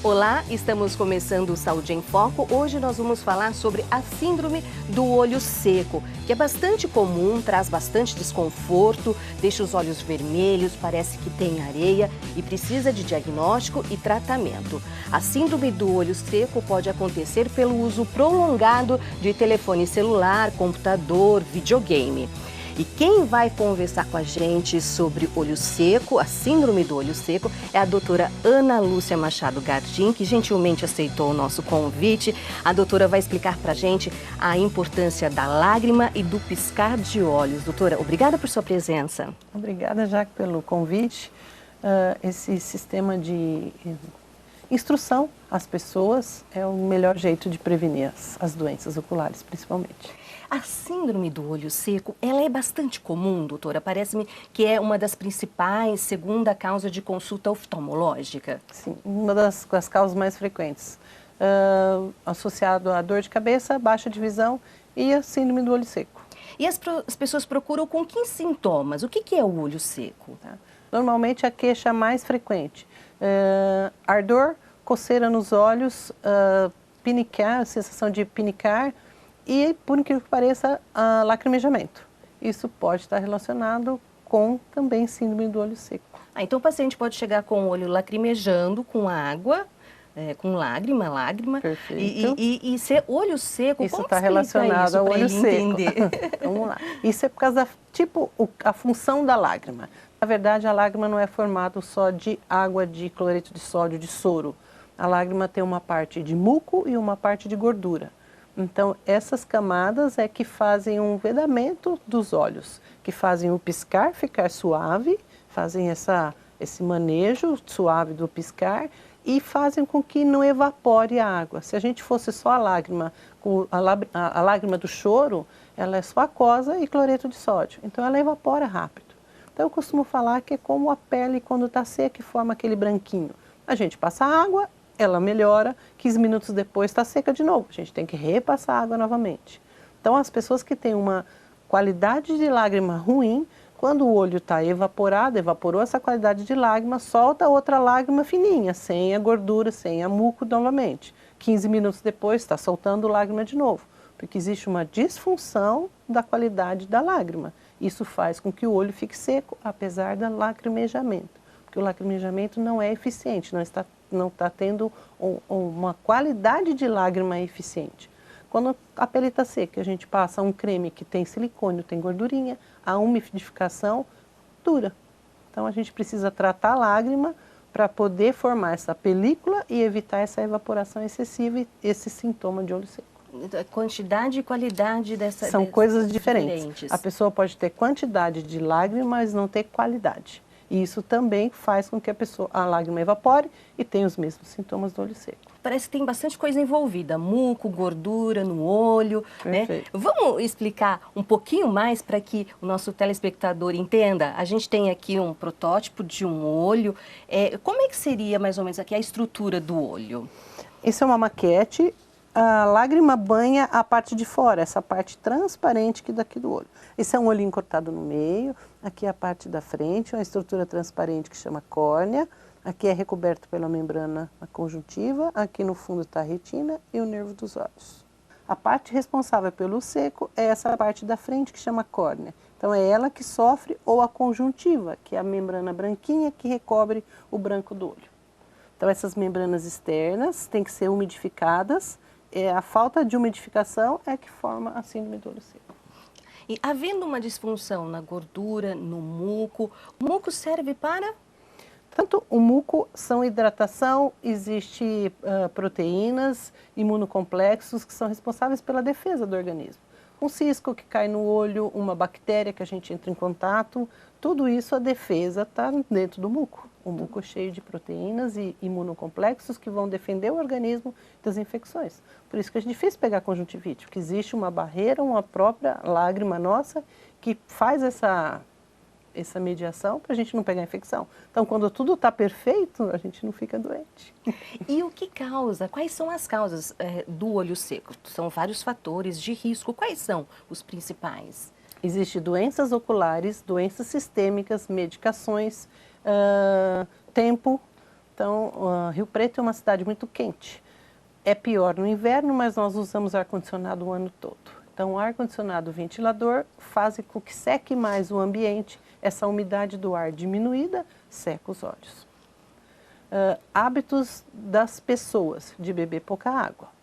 Olá, estamos começando o Saúde em Foco. Hoje nós vamos falar sobre a síndrome do olho seco, que é bastante comum, traz bastante desconforto, deixa os olhos vermelhos, parece que tem areia e precisa de diagnóstico e tratamento. A síndrome do olho seco pode acontecer pelo uso prolongado de telefone celular, computador, videogame. E quem vai conversar com a gente sobre olho seco, a síndrome do olho seco, é a doutora Ana Lúcia Machado Gardim, que gentilmente aceitou o nosso convite. A doutora vai explicar para a gente a importância da lágrima e do piscar de olhos. Doutora, obrigada por sua presença. Obrigada, Jaque, pelo convite. Esse sistema de instrução às pessoas é o melhor jeito de prevenir as doenças oculares, principalmente. A síndrome do olho seco, ela é bastante comum, doutora? Parece-me que é uma das principais, segunda causa de consulta oftalmológica. Sim, uma das causas mais frequentes, associado à dor de cabeça, baixa de visão e a síndrome do olho seco. E as pessoas procuram com que sintomas? O que é o olho seco? Normalmente a queixa mais frequente, ardor, coceira nos olhos, pinicar, sensação de pinicar, e, por incrível que pareça, lacrimejamento. Isso pode estar relacionado com também síndrome do olho seco. Então o paciente pode chegar com o olho lacrimejando, com água, com lágrima. Perfeito. E ser olho seco, isso como está relacionado isso ao olho seco. Entender? Vamos lá. Isso é por causa a função da lágrima. Na verdade, a lágrima não é formada só de água, de cloreto de sódio, de soro. A lágrima tem uma parte de muco e uma parte de gordura. Então, essas camadas é que fazem um vedamento dos olhos, que fazem o piscar ficar suave, fazem esse manejo suave do piscar e fazem com que não evapore a água. Se a gente fosse só a lágrima, a lágrima do choro, ela é só aquosa e cloreto de sódio, então ela evapora rápido. Então, eu costumo falar que é como a pele quando está seca e forma aquele branquinho. A gente passa água, ela melhora, 15 minutos depois está seca de novo. A gente tem que repassar a água novamente. Então, as pessoas que têm uma qualidade de lágrima ruim, quando o olho está evaporado, evaporou essa qualidade de lágrima, solta outra lágrima fininha, sem a gordura, sem a muco novamente. 15 minutos depois está soltando lágrima de novo, porque existe uma disfunção da qualidade da lágrima. Isso faz com que o olho fique seco, apesar do lacrimejamento. Porque o lacrimejamento não é eficiente, não está tendo uma qualidade de lágrima eficiente. Quando a pele está seca, a gente passa um creme que tem silicone, tem gordurinha, a umidificação dura. Então a gente precisa tratar a lágrima para poder formar essa película e evitar essa evaporação excessiva e esse sintoma de olho seco. Quantidade e qualidade são coisas diferentes. A pessoa pode ter quantidade de lágrima, mas não ter qualidade. E isso também faz com que a lágrima evapore e tenha os mesmos sintomas do olho seco. Parece que tem bastante coisa envolvida, muco, gordura no olho, né? Vamos explicar um pouquinho mais para que o nosso telespectador entenda? A gente tem aqui um protótipo de um olho. Como é que seria mais ou menos aqui a estrutura do olho? Isso é uma maquete. A lágrima banha a parte de fora, essa parte transparente daqui do olho. Esse é um olhinho cortado no meio, aqui é a parte da frente, uma estrutura transparente que chama córnea, aqui é recoberto pela membrana conjuntiva, aqui no fundo está a retina e o nervo dos olhos. A parte responsável pelo seco é essa parte da frente que chama córnea. Então é ela que sofre, ou a conjuntiva, que é a membrana branquinha que recobre o branco do olho. Então essas membranas externas têm que ser umidificadas. A falta de umidificação é que forma a síndrome do olho seco. E havendo uma disfunção na gordura, no muco, o muco serve para? Tanto o muco são hidratação, existe proteínas, imunocomplexos que são responsáveis pela defesa do organismo. Um cisco que cai no olho, uma bactéria que a gente entra em contato, tudo isso a defesa está dentro do muco. O muco é cheio de proteínas e imunocomplexos que vão defender o organismo das infecções. Por isso que é difícil pegar conjuntivite, porque existe uma barreira, uma própria lágrima nossa que faz essa mediação para a gente não pegar infecção. Então, quando tudo está perfeito, a gente não fica doente. E o que causa? Quais são as causas do olho seco? São vários fatores de risco. Quais são os principais? Existem doenças oculares, doenças sistêmicas, medicações, tempo, Então, Rio Preto é uma cidade muito quente. É pior no inverno, mas nós usamos ar-condicionado o ano todo. Então, o ar-condicionado, o ventilador, fazem com que seque mais o ambiente, essa umidade do ar diminuída seca os olhos. Hábitos das pessoas, de beber pouca água.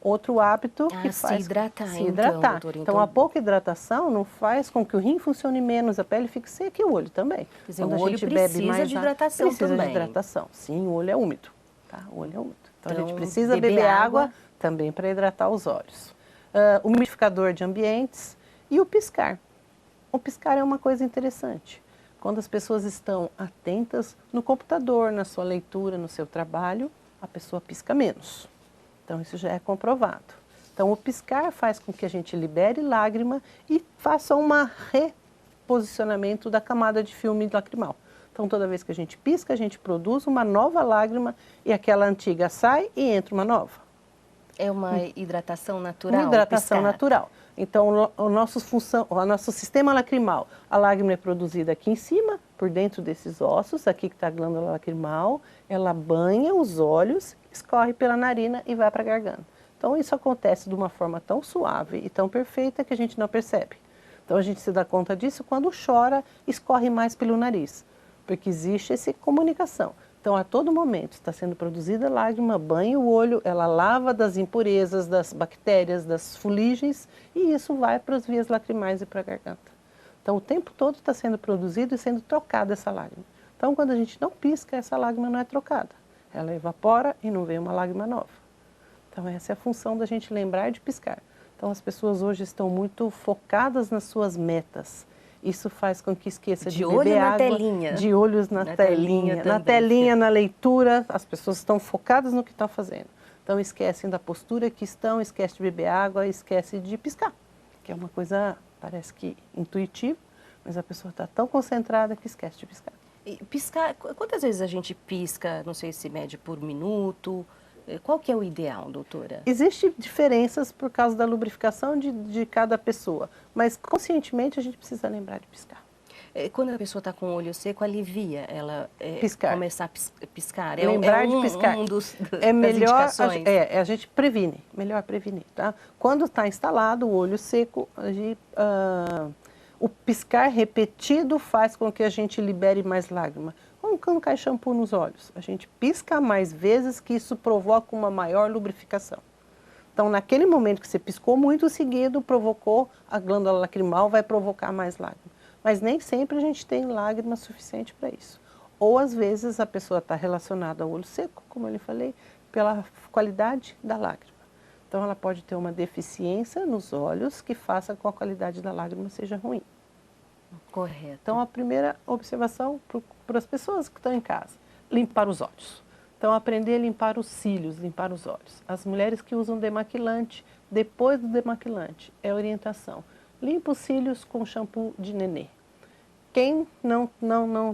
Outro hábito que faz se hidratar, se hidratar. Então, a pouca hidratação não faz com que o rim funcione menos, a pele fique seca e o olho também. Quer dizer, Quando o a olho gente precisa bebe mais de hidratação precisa também. de hidratação. Sim, o olho é úmido. Tá? O olho é úmido. Então, a gente Então, precisa beber beber água água também para hidratar os olhos. Umidificador de ambientes e o piscar. O piscar é uma coisa interessante. Quando as pessoas estão atentas no computador, na sua leitura, no seu trabalho, a pessoa pisca menos. Então, isso já é comprovado. Então, o piscar faz com que a gente libere lágrima e faça um reposicionamento da camada de filme lacrimal. Então, toda vez que a gente pisca, a gente produz uma nova lágrima e aquela antiga sai e entra uma nova. É uma hidratação natural? Uma hidratação natural. Então, o nosso sistema lacrimal, a lágrima é produzida aqui em cima, por dentro desses ossos, aqui que está a glândula lacrimal, ela banha os olhos, escorre pela narina e vai para a garganta. Então, isso acontece de uma forma tão suave e tão perfeita que a gente não percebe. Então, a gente se dá conta disso quando chora, escorre mais pelo nariz, porque existe essa comunicação. Então, a todo momento está sendo produzida lágrima, banha o olho, ela lava das impurezas, das bactérias, das fuligens, e isso vai para as vias lacrimais e para a garganta. Então, o tempo todo está sendo produzido e sendo trocada essa lágrima. Então, quando a gente não pisca, essa lágrima não é trocada. Ela evapora e não vem uma lágrima nova. Então, essa é a função da gente lembrar de piscar. Então, as pessoas hoje estão muito focadas nas suas metas. Isso faz com que esqueça de beber água. Telinha. De olhos na telinha. Na telinha, na leitura, as pessoas estão focadas no que estão fazendo. Então, esquecem da postura que estão, esquecem de beber água, esquecem de piscar. Que é uma coisa, parece que intuitiva, mas a pessoa está tão concentrada que esquece de piscar. E piscar, quantas vezes a gente pisca, não sei se mede por minuto? Qual que é o ideal, doutora? Existem diferenças por causa da lubrificação de cada pessoa, mas conscientemente a gente precisa lembrar de piscar. Quando a pessoa está com o olho seco, alivia ela começar a piscar? Lembrar de piscar. É melhor, das indicações. A gente previne, melhor prevenir. Tá? Quando está instalado o olho seco, o piscar repetido faz com que a gente libere mais lágrima. Como quando cai shampoo nos olhos. A gente pisca mais vezes que isso provoca uma maior lubrificação. Então, naquele momento que você piscou muito seguido, provocou a glândula lacrimal, vai provocar mais lágrima. Mas nem sempre a gente tem lágrima suficiente para isso. Ou, às vezes, a pessoa está relacionada ao olho seco, como eu lhe falei, pela qualidade da lágrima. Então, ela pode ter uma deficiência nos olhos que faça com que a qualidade da lágrima seja ruim. Correto. Então, a primeira observação para as pessoas que estão em casa, limpar os olhos. Então, aprender a limpar os cílios, limpar os olhos. As mulheres que usam demaquilante, depois do demaquilante, é orientação. Limpa os cílios com shampoo de nenê. Quem não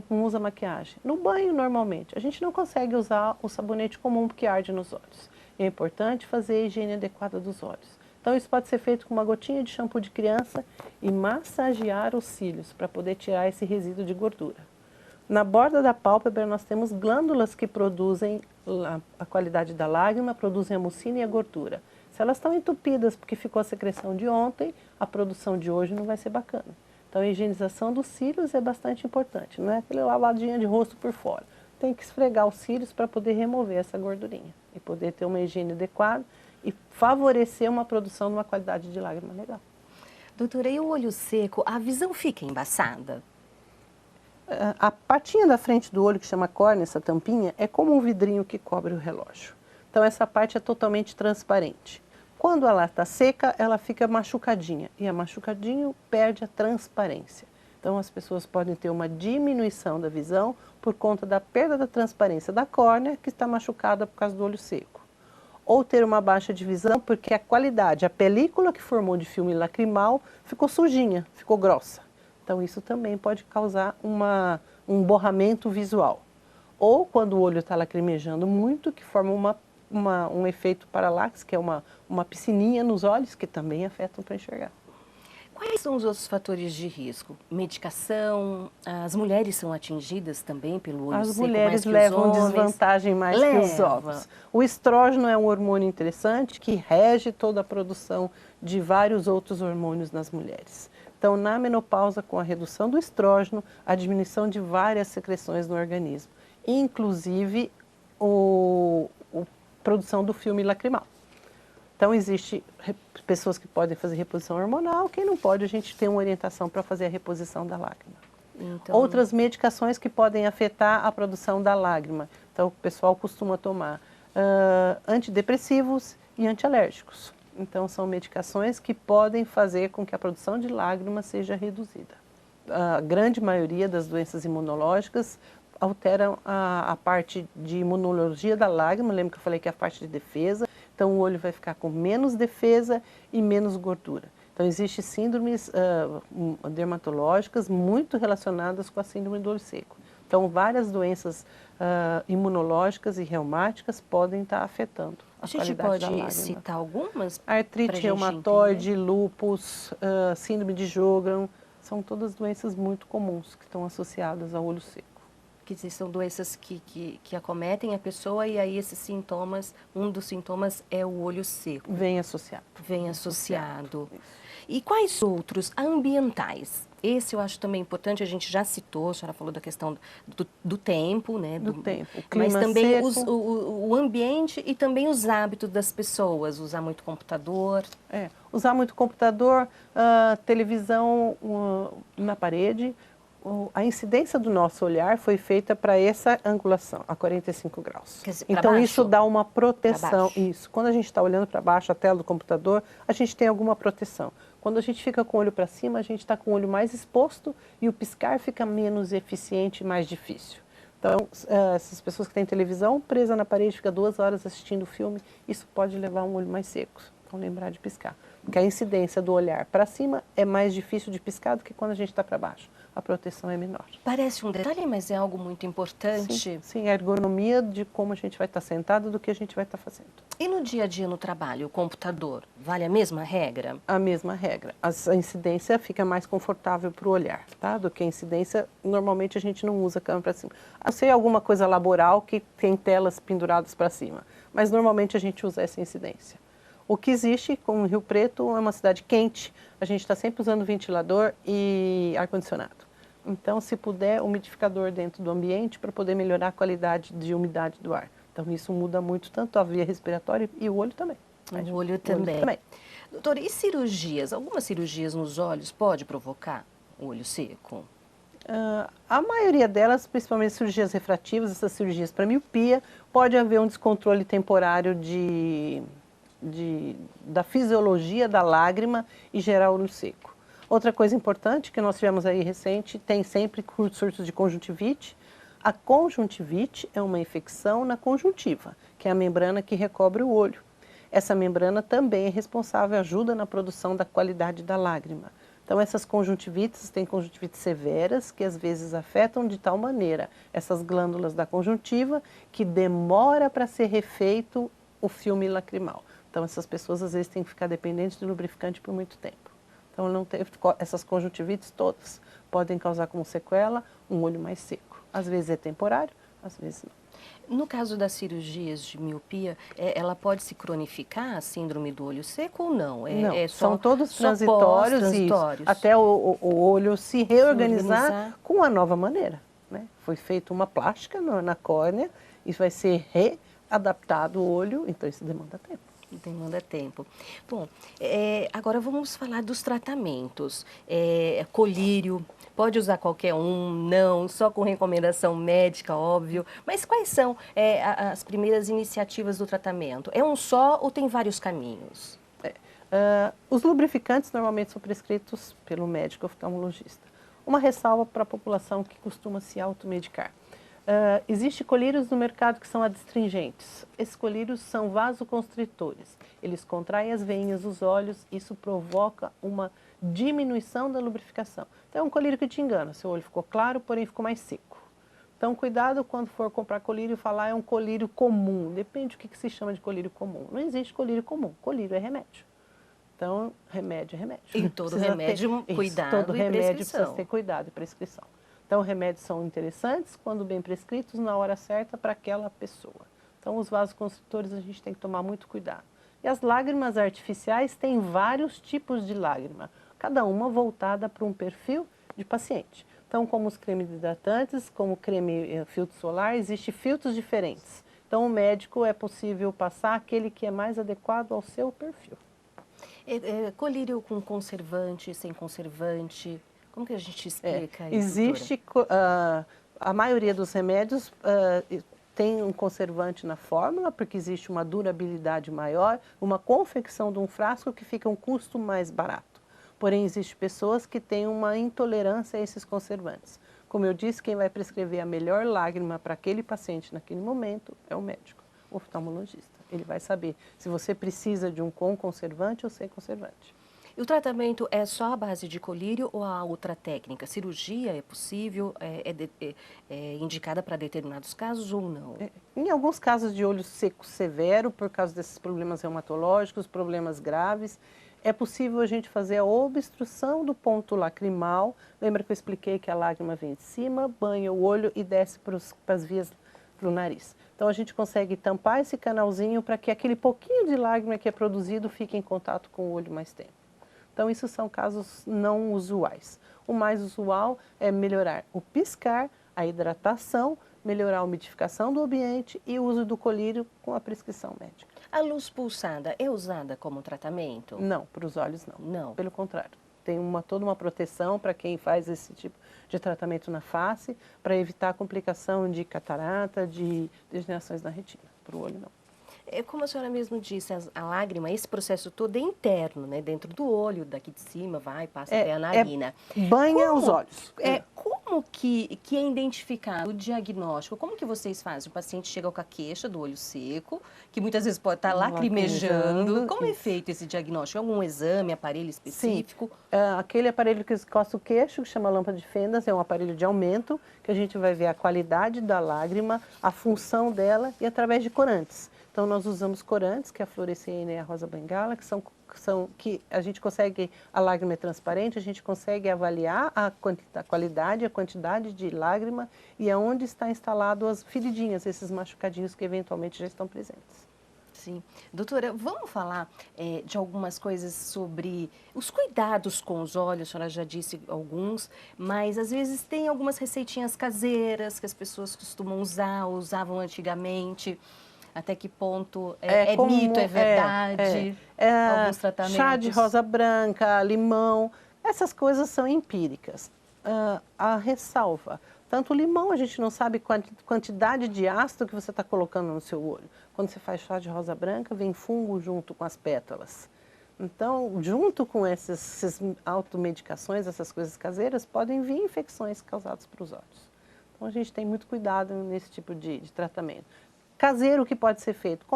usa maquiagem? No banho, normalmente. A gente não consegue usar o sabonete comum porque arde nos olhos. É importante fazer a higiene adequada dos olhos. Então, isso pode ser feito com uma gotinha de shampoo de criança e massagear os cílios para poder tirar esse resíduo de gordura. Na borda da pálpebra, nós temos glândulas que produzem a qualidade da lágrima, produzem a mucina e a gordura. Se elas estão entupidas porque ficou a secreção de ontem, a produção de hoje não vai ser bacana. Então, a higienização dos cílios é bastante importante, não é aquele lavadinha de rosto por fora. Tem que esfregar os cílios para poder remover essa gordurinha e poder ter uma higiene adequada e favorecer uma produção de uma qualidade de lágrima legal. Doutora, e o olho seco, a visão fica embaçada? A partinha da frente do olho, que chama córnea, essa tampinha, é como um vidrinho que cobre o relógio. Então, essa parte é totalmente transparente. Quando ela está seca, ela fica machucadinha. E a machucadinho perde a transparência. Então, as pessoas podem ter uma diminuição da visão por conta da perda da transparência da córnea, que está machucada por causa do olho seco. Ou ter uma baixa de visão porque a qualidade, a película que formou de filme lacrimal ficou sujinha, ficou grossa. Então, isso também pode causar um borramento visual. Ou quando o olho está lacrimejando muito, que forma um efeito paralaxe, que é uma piscininha nos olhos, que também afeta para enxergar. Quais são os outros fatores de risco? Medicação, as mulheres são atingidas também pelo olho seco mais que os homens? As mulheres levam desvantagem mais que os homens. O estrógeno é um hormônio interessante que rege toda a produção de vários outros hormônios nas mulheres. Então, na menopausa, com a redução do estrógeno, a diminuição de várias secreções no organismo, inclusive a produção do filme lacrimal. Então, existe pessoas que podem fazer reposição hormonal, quem não pode, a gente tem uma orientação para fazer a reposição da lágrima. Então... Outras medicações que podem afetar a produção da lágrima. Então, o pessoal costuma tomar antidepressivos e antialérgicos. Então, são medicações que podem fazer com que a produção de lágrimas seja reduzida. A grande maioria das doenças imunológicas alteram a parte de imunologia da lágrima, lembra que eu falei que é a parte de defesa, então o olho vai ficar com menos defesa e menos gordura. Então existem síndromes dermatológicas muito relacionadas com a síndrome do olho seco. Então várias doenças imunológicas e reumáticas podem estar afetando a qualidade da lágrima. A gente pode citar algumas? Artrite reumatoide, lúpus, síndrome de Sjögren, são todas doenças muito comuns que estão associadas ao olho seco. Quer dizer, são doenças que acometem a pessoa e aí esses sintomas, um dos sintomas é o olho seco. Vem associado. Vem associado. E quais outros ambientais? Esse eu acho também importante, a gente já citou, a senhora falou da questão do tempo, né? Do tempo, o clima mas também seco. O ambiente e também os hábitos das pessoas, usar muito computador. Usar muito computador, televisão na parede. A incidência do nosso olhar foi feita para essa angulação, a 45 graus. Quer dizer, então baixo? Isso dá uma proteção. Isso. Quando a gente está olhando para baixo, a tela do computador, a gente tem alguma proteção. Quando a gente fica com o olho para cima, a gente está com o olho mais exposto e o piscar fica menos eficiente e mais difícil. Então, essas pessoas que têm televisão presa na parede, fica 2 horas assistindo o filme, isso pode levar um olho mais seco. Então, lembrar de piscar. Porque a incidência do olhar para cima é mais difícil de piscar do que quando a gente está para baixo. A proteção é menor. Parece um detalhe, mas é algo muito importante. Sim, a ergonomia de como a gente vai estar sentado do que a gente vai estar fazendo. E no dia a dia no trabalho, o computador, vale a mesma regra? A mesma regra. A incidência fica mais confortável para o olhar, tá? Do que a incidência, normalmente a gente não usa a câmera para cima. A ser alguma coisa laboral que tem telas penduradas para cima, mas normalmente a gente usa essa incidência. O que existe, como Rio Preto, é uma cidade quente, a gente está sempre usando ventilador e ar-condicionado. Então, se puder, umidificador dentro do ambiente para poder melhorar a qualidade de umidade do ar. Então, isso muda muito, tanto a via respiratória e o olho também. O olho também. Doutora, e cirurgias? Algumas cirurgias nos olhos pode provocar o olho seco? A maioria delas, principalmente cirurgias refrativas, essas cirurgias para miopia, pode haver um descontrole temporário da fisiologia da lágrima e gerar olho seco. Outra coisa importante que nós tivemos aí recente, tem sempre surtos de conjuntivite. A conjuntivite é uma infecção na conjuntiva, que é a membrana que recobre o olho. Essa membrana também é responsável, ajuda na produção da qualidade da lágrima. Então, essas conjuntivites, tem conjuntivites severas, que às vezes afetam de tal maneira essas glândulas da conjuntiva, que demora para ser refeito o filme lacrimal. Então, essas pessoas às vezes têm que ficar dependentes de lubrificante por muito tempo. Então, essas conjuntivites todas podem causar como sequela um olho mais seco. Às vezes é temporário, às vezes não. No caso das cirurgias de miopia, ela pode se cronificar, a síndrome do olho seco ou não? Não, são todos transitórios, até o olho se reorganizar com a nova maneira, né? Foi feita uma plástica na córnea e vai ser readaptado o olho, então isso demanda tempo. Demanda tempo. Bom, agora vamos falar dos tratamentos. Colírio, pode usar qualquer um, não, só com recomendação médica, óbvio. Mas quais são as primeiras iniciativas do tratamento? É um só ou tem vários caminhos? Os lubrificantes normalmente são prescritos pelo médico oftalmologista. Uma ressalva para a população que costuma se automedicar. Existem colírios no mercado que são adstringentes. Esses colírios são vasoconstritores. Eles contraem as veinhas dos olhos, isso provoca uma diminuição da lubrificação. Então é um colírio que te engana, seu olho ficou claro, porém ficou mais seco. Então cuidado quando for comprar colírio e falar é um colírio comum. Depende do que se chama de colírio comum. Não existe colírio comum, colírio é remédio. Então, remédio é remédio. Em todo remédio, cuidado todo e remédio prescrição. precisa ter cuidado e prescrição. Então, remédios são interessantes quando bem prescritos na hora certa para aquela pessoa. Então, os vasoconstritores a gente tem que tomar muito cuidado. E as lágrimas artificiais têm vários tipos de lágrima, cada uma voltada para um perfil de paciente. Então, como os cremes hidratantes, como o creme filtro solar, existem filtros diferentes. Então, o médico é possível passar aquele que é mais adequado ao seu perfil. Colírio com conservante, sem conservante, como que a gente explica isso, Existe, a maioria dos remédios tem um conservante na fórmula, porque existe uma durabilidade maior, uma confecção de um frasco que fica um custo mais barato. Porém, existem pessoas que têm uma intolerância a esses conservantes. Como eu disse, quem vai prescrever a melhor lágrima para aquele paciente naquele momento é o médico, o oftalmologista. Ele vai saber se você precisa de um com conservante ou sem conservante. E o tratamento é só a base de colírio ou há outra técnica? Cirurgia é possível, é indicada para determinados casos ou não? Em alguns casos de olho seco severo, por causa desses problemas reumatológicos, problemas graves, é possível a gente fazer a obstrução do ponto lacrimal. Lembra que eu expliquei que a lágrima vem de cima, banha o olho e desce para as vias para o nariz. Então a gente consegue tampar esse canalzinho para que aquele pouquinho de lágrima que é produzido fique em contato com o olho mais tempo. Então, isso são casos não usuais. O mais usual é melhorar o piscar, a hidratação, melhorar a umidificação do ambiente e o uso do colírio com a prescrição médica. A luz pulsada é usada como tratamento? Não, para os olhos não. Não. Pelo contrário. Tem toda uma proteção para quem faz esse tipo de tratamento na face, para evitar a complicação de catarata, de degenerações na retina. Para o olho, não. Como a senhora mesmo disse, a lágrima, esse processo todo é interno, né? Dentro do olho, daqui de cima, passa até a narina. Banha os olhos. Como que é identificado o diagnóstico? Como que vocês fazem? O paciente chega com a queixa do olho seco, que muitas vezes pode estar lacrimejando. Como é feito esse diagnóstico? Algum exame, aparelho específico? Sim. Aquele aparelho que encosta o queixo, que chama lâmpada de Fendas, é um aparelho de aumento, que a gente vai ver a qualidade da lágrima, a função dela e através de corantes. Então, nós usamos corantes, que é a fluorescina e a rosa bengala, que a gente consegue, a lágrima é transparente, a gente consegue avaliar a qualidade, a quantidade de lágrima e aonde está instalado as feridinhas, esses machucadinhos que eventualmente já estão presentes. Sim. Doutora, vamos falar de algumas coisas sobre os cuidados com os olhos, a senhora já disse alguns, mas às vezes tem algumas receitinhas caseiras que as pessoas costumam usar, ou usavam antigamente. Até que ponto é mito, é verdade? Alguns tratamentos. Chá de rosa branca, limão, essas coisas são empíricas. A ressalva, tanto o limão a gente não sabe quantidade de ácido que você está colocando no seu olho. Quando você faz chá de rosa branca, vem fungo junto com as pétalas. Então, junto com essas automedicações, essas coisas caseiras, podem vir infecções causadas para os olhos. Então, a gente tem muito cuidado nesse tipo de tratamento. Caseiro, o que pode ser feito?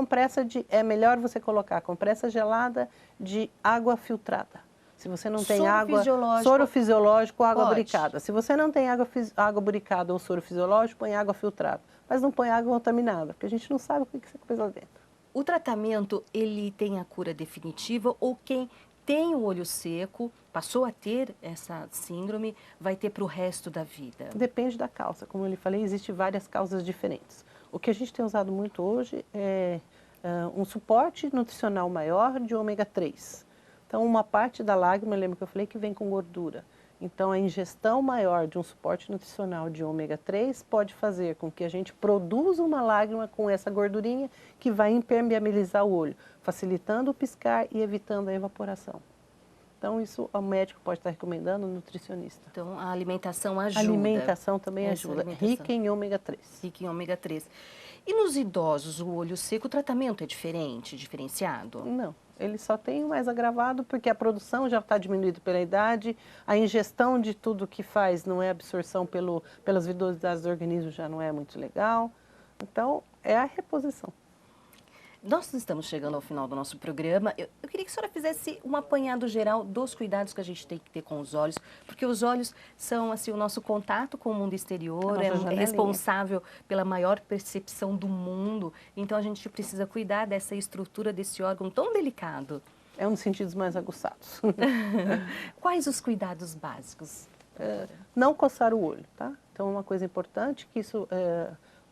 É melhor você colocar compressa gelada de água filtrada. Se você não tem soro fisiológico ou água buricada. Se você não tem água buricada ou soro fisiológico, põe água filtrada. Mas não põe água contaminada, porque a gente não sabe o que você pôs lá dentro. O tratamento, ele tem a cura definitiva ou quem tem o olho seco, passou a ter essa síndrome, vai ter para o resto da vida? Depende da causa. Como eu lhe falei, existem várias causas diferentes. O que a gente tem usado muito hoje é um suporte nutricional maior de ômega 3. Então, uma parte da lágrima, lembra que eu falei que vem com gordura. Então, a ingestão maior de um suporte nutricional de ômega 3 pode fazer com que a gente produza uma lágrima com essa gordurinha que vai impermeabilizar o olho, facilitando o piscar e evitando a evaporação. Então, isso o médico pode estar recomendando, o nutricionista. Então, a alimentação ajuda. A alimentação também ajuda, rica em ômega 3. Rica em ômega 3. E nos idosos, o olho seco, o tratamento é diferenciado? Não, ele só tem o mais agravado porque a produção já está diminuída pela idade, a ingestão de tudo que faz não é absorção pelas vidosidades do organismo, já não é muito legal. Então, é a reposição. Nós estamos chegando ao final do nosso programa. Eu queria que a senhora fizesse um apanhado geral dos cuidados que a gente tem que ter com os olhos, porque os olhos são assim, o nosso contato com o mundo exterior, é responsável pela maior percepção do mundo. Então, a gente precisa cuidar dessa estrutura, desse órgão tão delicado. É um dos sentidos mais aguçados. Quais os cuidados básicos? Não coçar o olho, tá? Então, uma coisa importante que isso,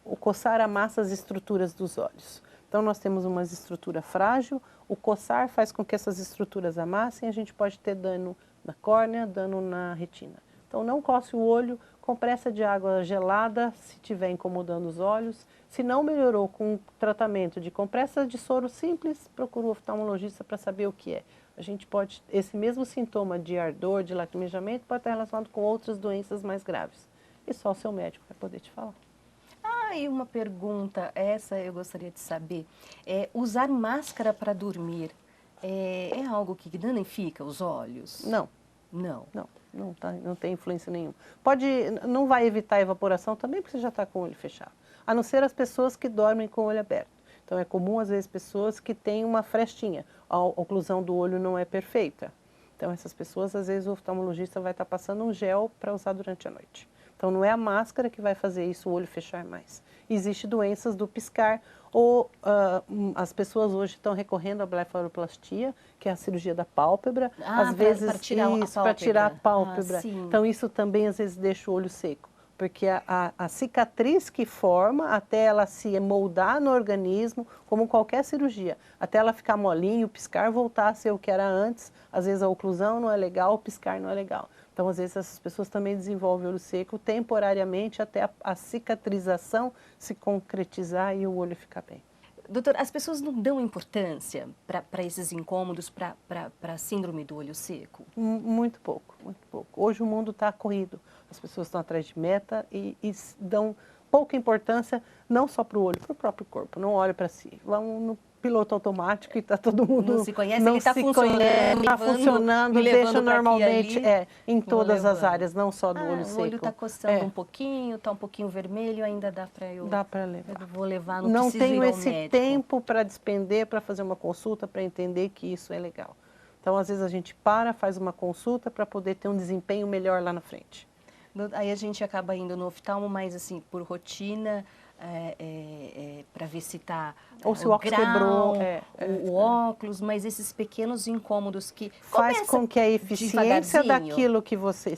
o coçar amassa as estruturas dos olhos. Então, nós temos uma estrutura frágil, o coçar faz com que essas estruturas amassem, a gente pode ter dano na córnea, dano na retina. Então, não coce o olho, compressa de água gelada, se estiver incomodando os olhos. Se não melhorou com tratamento de compressa de soro simples, procura o oftalmologista para saber o que é. A gente pode, esse mesmo sintoma de ardor, de lacrimejamento, pode estar relacionado com outras doenças mais graves. E só o seu médico vai poder te falar. E uma pergunta, essa eu gostaria de saber. Usar máscara para dormir é algo que danifica os olhos? Não. Não? Não tem influência nenhuma. Não vai evitar a evaporação também, porque você já está com o olho fechado. A não ser as pessoas que dormem com o olho aberto. Então, é comum, às vezes, pessoas que têm uma frestinha. A oclusão do olho não é perfeita. Então, essas pessoas, às vezes, o oftalmologista vai estar passando um gel para usar durante a noite. Então, não é a máscara que vai fazer isso, o olho fechar mais. Existem doenças do piscar, ou as pessoas hoje estão recorrendo à blefaroplastia, que é a cirurgia da pálpebra. Às vezes, para tirar a pálpebra. Então, isso também, às vezes, deixa o olho seco. Porque a cicatriz que forma, até ela se moldar no organismo, como qualquer cirurgia, até ela ficar molinho, o piscar voltar a ser o que era antes, às vezes a oclusão não é legal, o piscar não é legal. Então, às vezes, essas pessoas também desenvolvem olho seco temporariamente até a cicatrização se concretizar e o olho ficar bem. Doutora, as pessoas não dão importância para esses incômodos, para a síndrome do olho seco? Muito pouco, muito pouco. Hoje o mundo está corrido. As pessoas estão atrás de meta e dão pouca importância, não só para o olho, para o próprio corpo. Não olham para si. Vão no piloto automático e está todo mundo... Não se conhece, ele está funcionando. Está funcionando, deixa normalmente em todas as áreas, não só do olho seco. O olho está coçando um pouquinho, está um pouquinho vermelho, ainda dá para eu... Dá para levar. Eu vou levar, não preciso ir ao médico. Não tenho esse tempo para despender, para fazer uma consulta, para entender que isso é legal. Então, às vezes, a gente faz uma consulta para poder ter um desempenho melhor lá na frente. Aí a gente acaba indo no oftalmo, mas assim, por rotina, para ver se está ou se o óculos quebrou, o óculos, mas esses pequenos incômodos que faz com que a eficiência daquilo que você,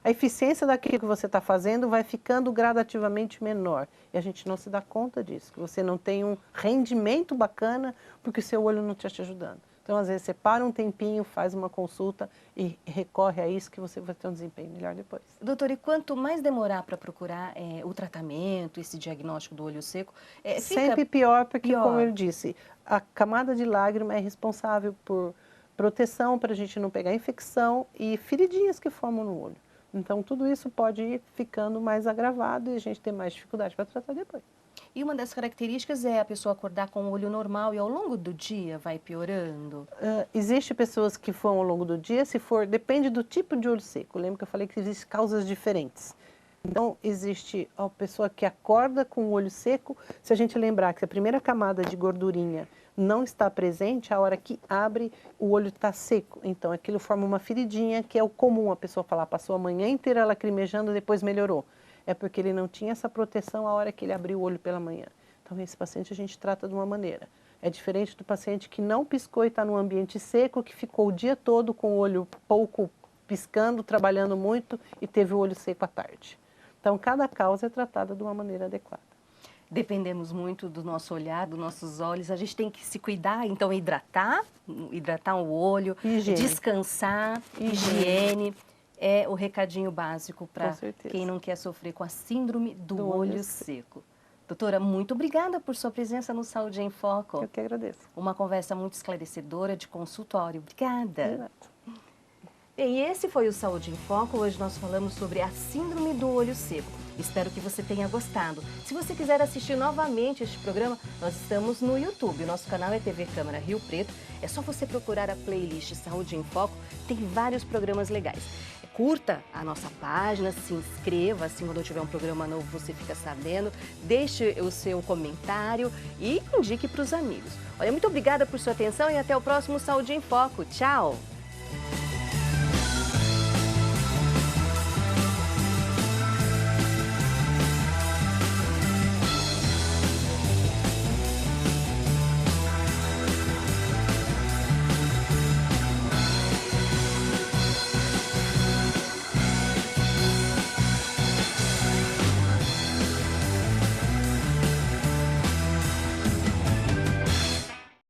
a eficiência daquilo que você está fazendo vai ficando gradativamente menor. E a gente não se dá conta disso, que você não tem um rendimento bacana porque o seu olho não está te ajudando. Então, às vezes, você para um tempinho, faz uma consulta e recorre a isso que você vai ter um desempenho melhor depois. Doutor, e quanto mais demorar para procurar o tratamento, esse diagnóstico do olho seco, fica sempre pior, porque, como eu disse, a camada de lágrima é responsável por proteção para a gente não pegar infecção e feridinhas que formam no olho. Então, tudo isso pode ir ficando mais agravado e a gente ter mais dificuldade para tratar depois. E uma das características é a pessoa acordar com o olho normal e ao longo do dia vai piorando? Existem pessoas que vão ao longo do dia, depende do tipo de olho seco. Lembra que eu falei que existem causas diferentes. Então, existe a pessoa que acorda com o olho seco, se a gente lembrar que a primeira camada de gordurinha não está presente, a hora que abre, o olho está seco. Então, aquilo forma uma feridinha, que é o comum a pessoa falar, passou a manhã inteira lacrimejando, depois melhorou. É porque ele não tinha essa proteção a hora que ele abriu o olho pela manhã. Então, esse paciente a gente trata de uma maneira. É diferente do paciente que não piscou e está num ambiente seco, que ficou o dia todo com o olho pouco piscando, trabalhando muito e teve o olho seco à tarde. Então, cada causa é tratada de uma maneira adequada. Dependemos muito do nosso olhar, dos nossos olhos. A gente tem que se cuidar, então hidratar o olho, descansar, higiene. É o recadinho básico para quem não quer sofrer com a síndrome do olho seco. Doutora, muito obrigada por sua presença no Saúde em Foco. Eu que agradeço. Uma conversa muito esclarecedora de consultório. Obrigada. Exato. Bem, esse foi o Saúde em Foco. Hoje nós falamos sobre a síndrome do olho seco. Espero que você tenha gostado. Se você quiser assistir novamente este programa, nós estamos no YouTube. O nosso canal é TV Câmara Rio Preto. É só você procurar a playlist Saúde em Foco. Tem vários programas legais. Curta a nossa página, se inscreva, assim quando eu tiver um programa novo você fica sabendo. Deixe o seu comentário e indique para os amigos. Olha, muito obrigada por sua atenção e até o próximo Saúde em Foco. Tchau!